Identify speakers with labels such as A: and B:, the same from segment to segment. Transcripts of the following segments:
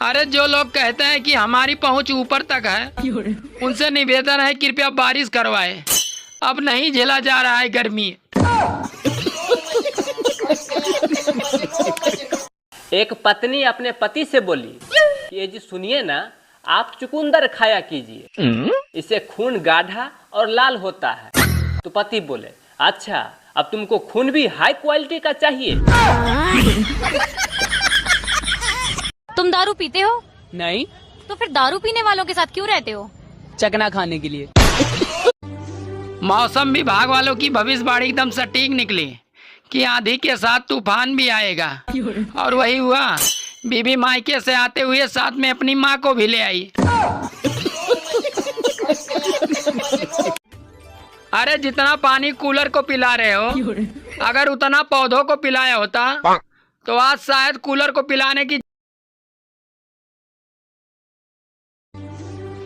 A: अरे जो लोग कहते हैं कि हमारी पहुंच ऊपर तक है, उनसे निवेदन है कृपया बारिश करवाए। अब नहीं झेला जा रहा है गर्मी।
B: एक पत्नी अपने पति से बोली कि ये जी सुनिए ना, आप चुकंदर खाया कीजिए, इससे खून गाढ़ा और लाल होता है। तो पति बोले, अच्छा अब तुमको खून भी हाई क्वालिटी का चाहिए।
C: तुम दारू पीते हो?
D: नहीं।
C: तो फिर दारू पीने वालों के साथ क्यों रहते हो?
D: चकना खाने के लिए।
A: मौसम विभाग वालों की भविष्यवाणी एकदम सटीक निकली कि आंधी के साथ तूफान भी आएगा, और वही हुआ। बीबी मायके से आते हुए साथ में अपनी माँ को भी ले आई। अरे जितना पानी कूलर को पिला रहे हो, अगर उतना पौधों को पिलाया होता तो आज शायद कूलर को पिलाने की।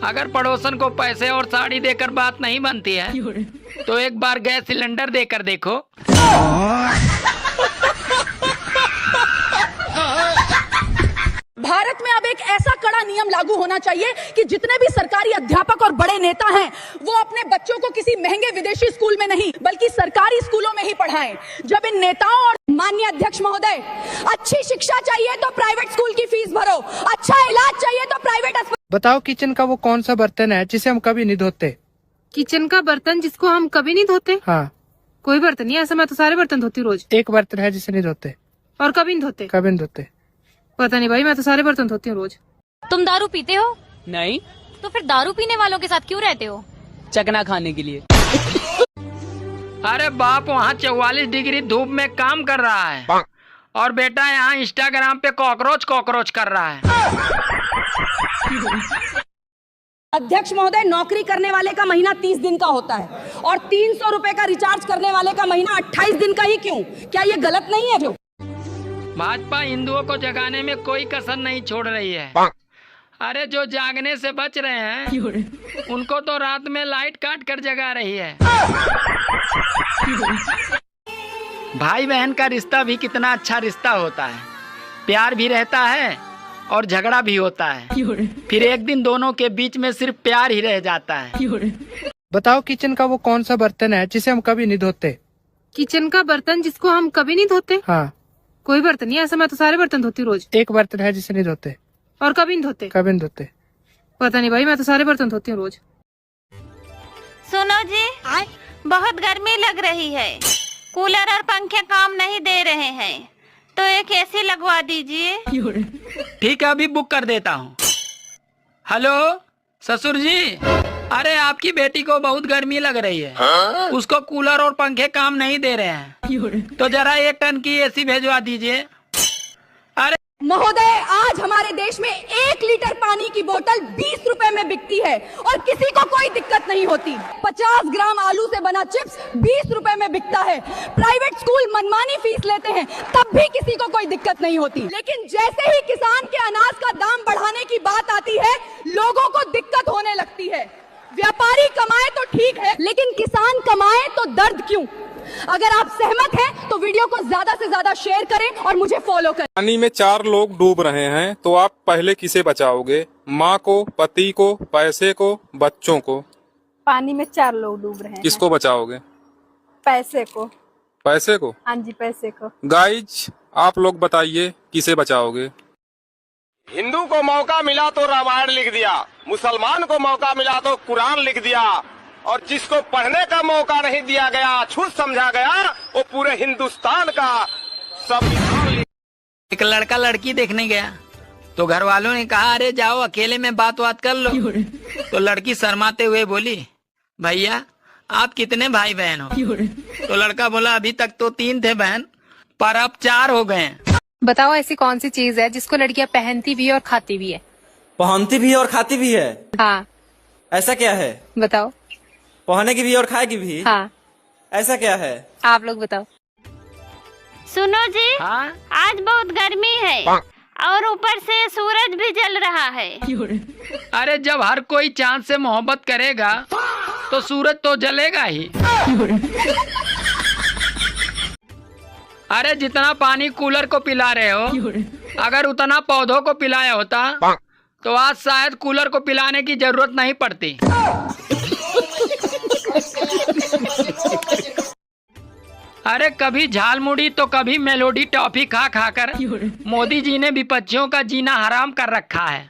A: अगर पड़ोसन को पैसे और साड़ी देकर बात नहीं बनती है, तो एक बार गैस सिलेंडर देकर देखो।
E: भारत में अब एक ऐसा कड़ा नियम लागू होना चाहिए कि जितने भी सरकारी अध्यापक और बड़े नेता हैं, वो अपने बच्चों को किसी महंगे विदेशी स्कूल में नहीं बल्कि सरकारी स्कूलों में ही पढ़ाएं। जब इन नेताओं और माननीय अध्यक्ष महोदय, अच्छी शिक्षा चाहिए तो प्राइवेट स्कूल की फीस भरो, अच्छा इलाज चाहिए तो प्राइवेट अस्पताल।
F: बताओ किचन का वो कौन सा बर्तन है जिसे हम कभी नहीं धोते?
G: किचन का बर्तन जिसको हम कभी नहीं धोते?
F: हाँ।
G: कोई बर्तन नहीं, ऐसा मैं तो सारे बर्तन धोती हूँ रोज।
F: एक बर्तन है जिसे नहीं धोते।
G: और कभी नहीं धोते?
F: कभी नहीं धोते।
G: पता नहीं भाई, मैं तो सारे बर्तन धोती हूँ रोज।
C: तुम दारू पीते हो?
D: नहीं।
C: तो फिर दारू पीने वालों के साथ क्यों रहते हो?
D: चकना खाने के लिए।
A: अरे बाप वहाँ 44 डिग्री धूप में काम कर रहा है, और बेटा यहाँ इंस्टाग्राम पे कॉकरोच कर रहा है।
E: अध्यक्ष महोदय, नौकरी करने वाले का महीना 30 दिन का होता है और 300 रुपए का रिचार्ज करने वाले का महीना 28 दिन का ही क्यों? क्या ये गलत नहीं है?
A: भाजपा हिंदुओं को जगाने में कोई कसर नहीं छोड़ रही है। अरे जो जागने से बच रहे हैं, उनको तो रात में लाइट काट कर जगा रही है। भाई बहन का रिश्ता भी कितना अच्छा रिश्ता होता है, प्यार भी रहता है और झगड़ा भी होता है, फिर एक दिन दोनों के बीच में सिर्फ प्यार ही रह जाता है।
F: बताओ किचन का वो कौन सा बर्तन है जिसे हम कभी नहीं धोते?
G: किचन का बर्तन जिसको हम कभी नहीं धोते?
F: हाँ।
G: कोई बर्तन नहीं, ऐसा मैं तो सारे बर्तन धोती हूँ रोज।
F: एक बर्तन है जिसे नहीं धोते।
G: और कभी नहीं धोते?
F: कभी नहीं धोते।
G: पता नहीं भाई, मैं तो सारे बर्तन धोती हूँ रोज।
H: सुनो जी, बहुत गर्मी लग रही है, कूलर और पंखे काम नहीं दे रहे हैं, तो एक एसी लगवा दीजिए।
A: ठीक है, अभी बुक कर देता हूँ। हेलो ससुर जी, अरे आपकी बेटी को बहुत गर्मी लग रही है, उसको कूलर और पंखे काम नहीं दे रहे हैं, तो जरा 1 टन की एसी भेजवा दीजिए। अरे
E: महोदय, आज हमारे देश में 1 लीटर पानी की बोतल 20 रुपए में बिकती है और किसी को कोई दिक्कत नहीं होती। 50 ग्राम आलू से बना चिप्स 20 रुपए में बिकता है। प्राइवेट स्कूल मनमानी फीस लेते हैं, तब भी किसी को कोई दिक्कत नहीं होती। लेकिन जैसे ही किसान के अनाज का दाम बढ़ाने की बात आती है, लोगों को दिक्कत होने लगती है। व्यापारी कमाए तो ठीक है, लेकिन किसान कमाए तो दर्द क्यों? अगर आप सहमत हैं तो वीडियो को ज्यादा से ज्यादा शेयर करें और मुझे फॉलो करें।
I: पानी में 4 लोग डूब रहे हैं, तो आप पहले किसे बचाओगे? माँ को, पति को, पैसे को, बच्चों को?
J: पानी में 4 लोग डूब रहे हैं।
I: किसको बचाओगे?
J: पैसे को।
I: पैसे को?
J: हाँ जी, पैसे को।
I: गाइज आप लोग बताइए किसे बचाओगे?
K: हिंदू को मौका मिला तो रामायण लिख दिया, मुसलमान को मौका मिला तो कुरान लिख दिया, और जिसको पढ़ने का मौका नहीं दिया गया, छूत समझा गया, वो पूरे हिंदुस्तान का संविधान।
A: एक लड़का लड़की देखने गया तो घर वालों ने कहा, अरे जाओ अकेले में बात कर लो। तो लड़की शर्माते हुए बोली, भैया आप कितने भाई बहन हो? तो लड़का बोला, अभी तक तो 3 थे बहन, पर अब 4 हो गए।
G: बताओ ऐसी कौन सी चीज है जिसको लड़कियाँ पहनती भी है और खाती भी है?
L: पहनती भी है और खाती भी है?
G: हाँ।
L: ऐसा क्या है?
G: बताओ।
L: पहनेगी भी और खाएगी भी?
G: हाँ।
L: ऐसा क्या है?
G: आप लोग बताओ।
H: सुनो जी,
A: हाँ?
H: आज बहुत गर्मी है और ऊपर से सूरज भी जल रहा है।
A: अरे जब हर कोई चांद से मोहब्बत करेगा तो सूरज तो जलेगा ही। अरे जितना पानी कूलर को पिला रहे हो, अगर उतना पौधों को पिलाया होता तो आज शायद कूलर को पिलाने की जरूरत नहीं पड़ती। अरे कभी झालमुड़ी तो कभी मेलोडी टॉफी खा खाकर मोदी जी ने विपक्षियों का जीना हराम कर रखा है।